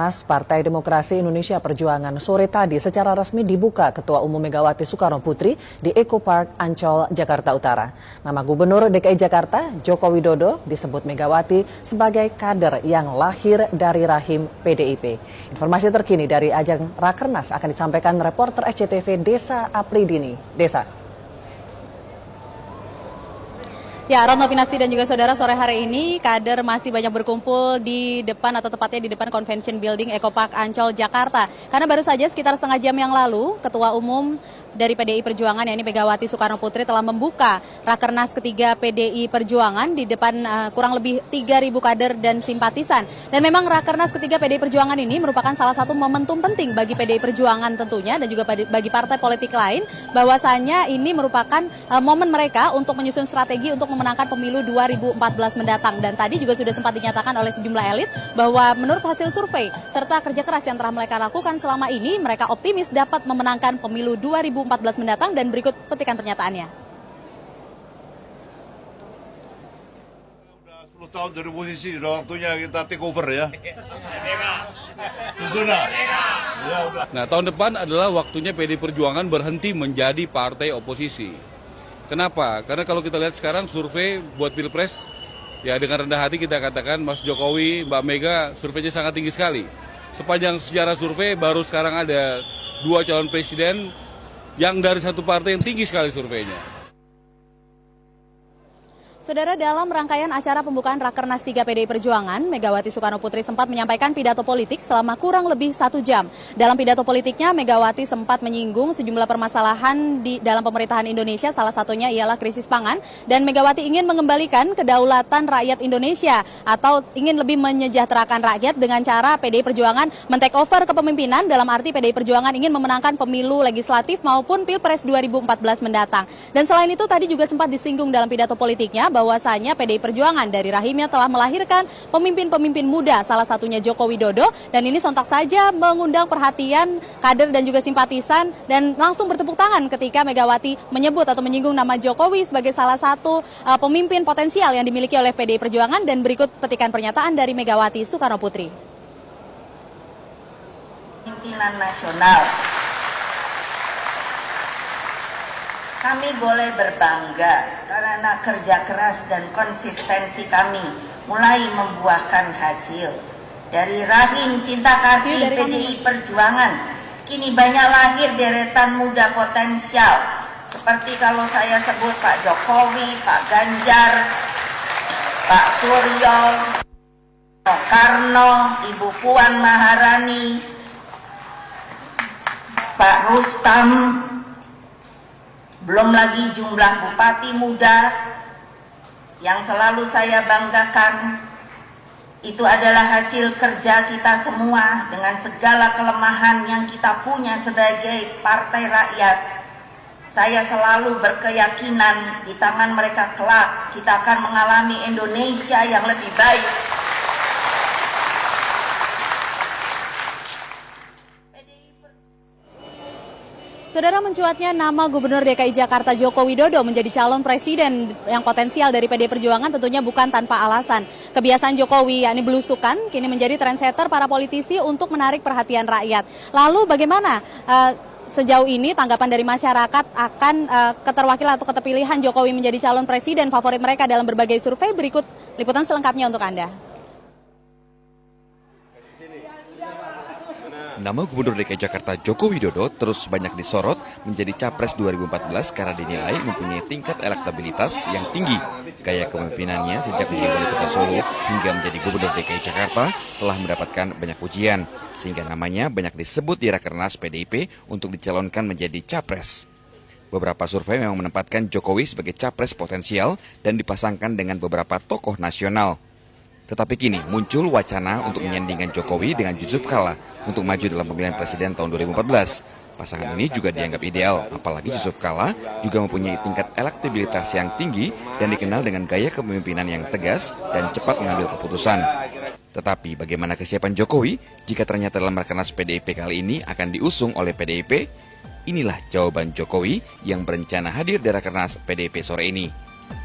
Rakernas Partai Demokrasi Indonesia Perjuangan sore tadi secara resmi dibuka Ketua Umum Megawati Soekarno Putri di Eco Park Ancol, Jakarta Utara. Nama Gubernur DKI Jakarta, Joko Widodo, disebut Megawati sebagai kader yang lahir dari rahim PDIP. Informasi terkini dari ajang Rakernas akan disampaikan reporter SCTV Desa Apridini. Desa. Ya, Ronto Pinasti dan juga saudara, sore hari ini kader masih banyak berkumpul di depan atau tepatnya di depan Convention Building Eco Park Ancol, Jakarta. Karena baru saja sekitar setengah jam yang lalu, Ketua Umum dari PDI Perjuangan, yakni Megawati Soekarno Putri, telah membuka Rakernas ketiga PDI Perjuangan di depan kurang lebih 3.000 kader dan simpatisan. Dan memang Rakernas ketiga PDI Perjuangan ini merupakan salah satu momentum penting bagi PDI Perjuangan tentunya dan juga bagi partai politik lain, bahwasanya ini merupakan momen mereka untuk menyusun strategi untuk memenangkan pemilu 2014 mendatang. Dan tadi juga sudah sempat dinyatakan oleh sejumlah elit bahwa menurut hasil survei serta kerja keras yang telah mereka lakukan selama ini, mereka optimis dapat memenangkan pemilu 2014 mendatang. Dan berikut petikan pernyataannya. Udah 10 tahun dari posisi, udah waktunya kita take over ya. Sudah. Ya, udah. Nah, tahun depan adalah waktunya PDI Perjuangan berhenti menjadi partai oposisi. Kenapa? Karena kalau kita lihat sekarang survei buat Pilpres, ya dengan rendah hati kita katakan Mas Jokowi, Mbak Mega, surveinya sangat tinggi sekali. Sepanjang sejarah survei baru sekarang ada 2 calon presiden yang dari satu partai yang tinggi sekali surveinya. Saudara, dalam rangkaian acara pembukaan Rakernas 3 PDI Perjuangan, Megawati Soekarno Putri sempat menyampaikan pidato politik selama kurang lebih 1 jam. Dalam pidato politiknya, Megawati sempat menyinggung sejumlah permasalahan di dalam pemerintahan Indonesia, salah satunya ialah krisis pangan, dan Megawati ingin mengembalikan kedaulatan rakyat Indonesia atau ingin lebih menyejahterakan rakyat dengan cara PDI Perjuangan men-take over kepemimpinan, dalam arti PDI Perjuangan ingin memenangkan pemilu legislatif maupun Pilpres 2014 mendatang. Dan selain itu tadi juga sempat disinggung dalam pidato politiknya bahwasanya PDI Perjuangan dari rahimnya telah melahirkan pemimpin-pemimpin muda, salah satunya Joko Widodo, dan ini sontak saja mengundang perhatian kader dan juga simpatisan, dan langsung bertepuk tangan ketika Megawati menyebut atau menyinggung nama Jokowi sebagai salah satu pemimpin potensial yang dimiliki oleh PDI Perjuangan. Dan berikut petikan pernyataan dari Megawati Soekarno Putri. Pimpinan nasional, kami boleh berbangga karena kerja keras dan konsistensi kami mulai membuahkan hasil. Dari rahim cinta kasih PDI Perjuangan, kini banyak lahir deretan muda potensial. Seperti kalau saya sebut Pak Jokowi, Pak Ganjar, Pak Suryo, Karno, Ibu Puan Maharani, Pak Rustam, belum lagi jumlah bupati muda yang selalu saya banggakan. Itu adalah hasil kerja kita semua dengan segala kelemahan yang kita punya sebagai partai rakyat. Saya selalu berkeyakinan di tangan mereka kelak kita akan mengalami Indonesia yang lebih baik. Saudara, mencuatnya nama Gubernur DKI Jakarta Joko Widodo menjadi calon presiden yang potensial dari PDI Perjuangan tentunya bukan tanpa alasan. Kebiasaan Jokowi, yakni belusukan, kini menjadi trendsetter para politisi untuk menarik perhatian rakyat. Lalu bagaimana sejauh ini tanggapan dari masyarakat akan keterwakilan atau keterpilihan Jokowi menjadi calon presiden favorit mereka dalam berbagai survei? Berikut liputan selengkapnya untuk Anda. Nama Gubernur DKI Jakarta Joko Widodo terus banyak disorot menjadi Capres 2014 karena dinilai mempunyai tingkat elektabilitas yang tinggi. Gaya kepemimpinannya sejak menjadi wali kota Solo hingga menjadi Gubernur DKI Jakarta telah mendapatkan banyak pujian, sehingga namanya banyak disebut di Rakernas PDIP untuk dicalonkan menjadi Capres. Beberapa survei memang menempatkan Jokowi sebagai Capres potensial dan dipasangkan dengan beberapa tokoh nasional. Tetapi kini muncul wacana untuk menyandingkan Jokowi dengan Yusuf Kala untuk maju dalam pemilihan presiden tahun 2014. Pasangan ini juga dianggap ideal, apalagi Yusuf Kala juga mempunyai tingkat elektabilitas yang tinggi dan dikenal dengan gaya kepemimpinan yang tegas dan cepat mengambil keputusan. Tetapi bagaimana kesiapan Jokowi jika ternyata dalam Rakernas PDIP kali ini akan diusung oleh PDIP? Inilah jawaban Jokowi yang berencana hadir di Rakernas PDIP sore ini.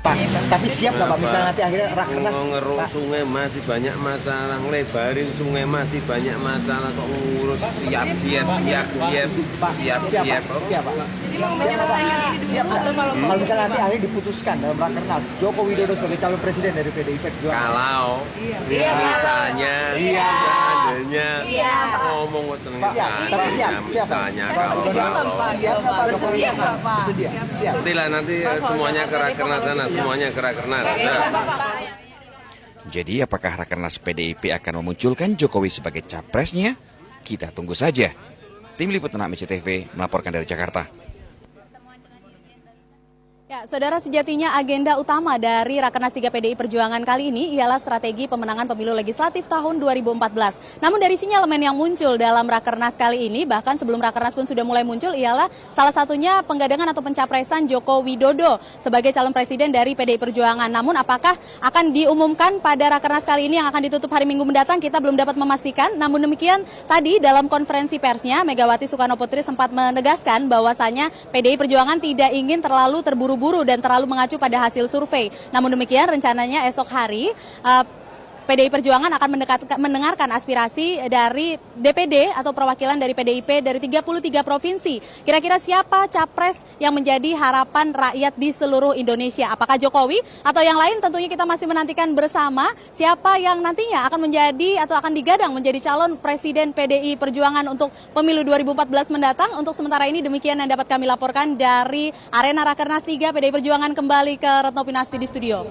Pak, tapi siap nggak Pak misalnya nanti akhirnya rakernas? Ngeruk sungai masih banyak masalah, ngelebarin sungai masih banyak masalah, kok ngurus siap. Siap Pak. Siap Pak. Kalau misalnya nanti akhirnya diputuskan dalam rakernas, Joko Widodo sebagai calon presiden dari PDI Perjuangan. Kalau misalnya, seandainya ngomong seneng Tapi siap. misalnya kalau Bersedia. Siap. nanti semuanya ke rakernas sana, semuanya ke rakernas. Jadi apakah Rakernas PDIP akan memunculkan Jokowi sebagai capresnya? Kita tunggu saja. Tim Liputan AMC TV melaporkan dari Jakarta. Ya, saudara, sejatinya agenda utama dari Rakernas 3 PDI Perjuangan kali ini ialah strategi pemenangan pemilu legislatif tahun 2014. Namun dari sinyalemen yang muncul dalam Rakernas kali ini, bahkan sebelum Rakernas pun sudah mulai muncul, ialah salah satunya penggadangan atau pencapresan Joko Widodo sebagai calon presiden dari PDI Perjuangan. Namun apakah akan diumumkan pada Rakernas kali ini yang akan ditutup hari Minggu mendatang, kita belum dapat memastikan. Namun demikian, tadi dalam konferensi persnya, Megawati Soekarno Putri sempat menegaskan bahwasannya PDI Perjuangan tidak ingin terlalu terburu-buru dan terlalu mengacu pada hasil survei. Namun demikian, rencananya esok hari PDI Perjuangan akan mendengarkan aspirasi dari DPD atau perwakilan dari PDIP dari 33 provinsi. Kira-kira siapa capres yang menjadi harapan rakyat di seluruh Indonesia? Apakah Jokowi atau yang lain? Tentunya kita masih menantikan bersama siapa yang nantinya akan menjadi atau akan digadang menjadi calon presiden PDI Perjuangan untuk pemilu 2014 mendatang. Untuk sementara ini demikian yang dapat kami laporkan dari arena Rakernas 3 PDI Perjuangan. Kembali ke Retno Pinasti di studio.